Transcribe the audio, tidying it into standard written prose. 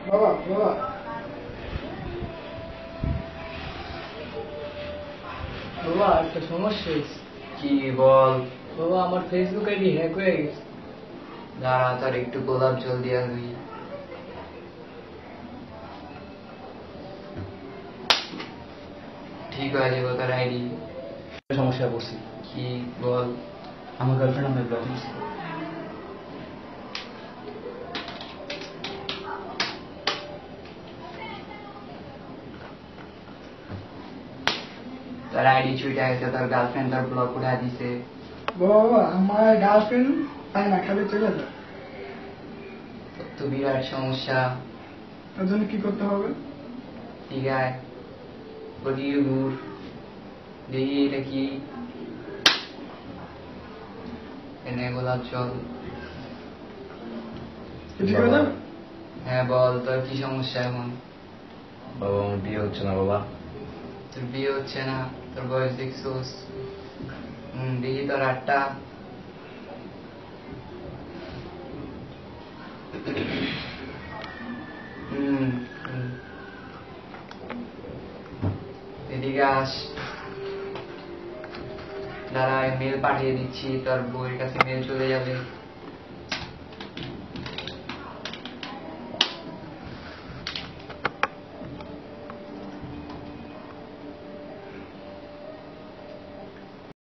বাবা বাবা বাবা একটা সমস্যা হয়েছে। কি বল? বাবা আমার ফেসবুক আইডি হ্যাক হয়ে গেছে। দাঁড়া, তোর একটু গোলাপ জল দিয়া দিই। ঠিক হয়ে যাবো তোর আইডি। সমস্যায় পড়ছি। কি বল? আমার গার্লফ্রেন্ড আমাকে ব্লক দিচ্ছে। তোর আইডি ছুটে গেছে, তোর গার্লফ্রেন্ড তোর ব্লক উঠা দিছে। বাবা আমার গার্লফ্রেন্ড তাই না খালি চলে যায়। তোর তো বিরাট সমস্যা। তার জন্য কি করতে হবে? ঠিক আছে, ওদিকে ঘুর, দেখি এটা কি। এনে গোলাপ জল। ঠিক হয়ে যাবে? হ্যাঁ বল, তোর কি সমস্যা এখন? বাবা আমার বিয়ে হচ্ছে না বাবা। তোর বিয়ে হচ্ছে না? তোর বয়স দেখছোস? দেখি তোর আটটা। এদিকে আস। দাঁড়া, মেল পাঠিয়ে দিচ্ছি, তোর বউয়ের কাছে মেল চলে যাবে।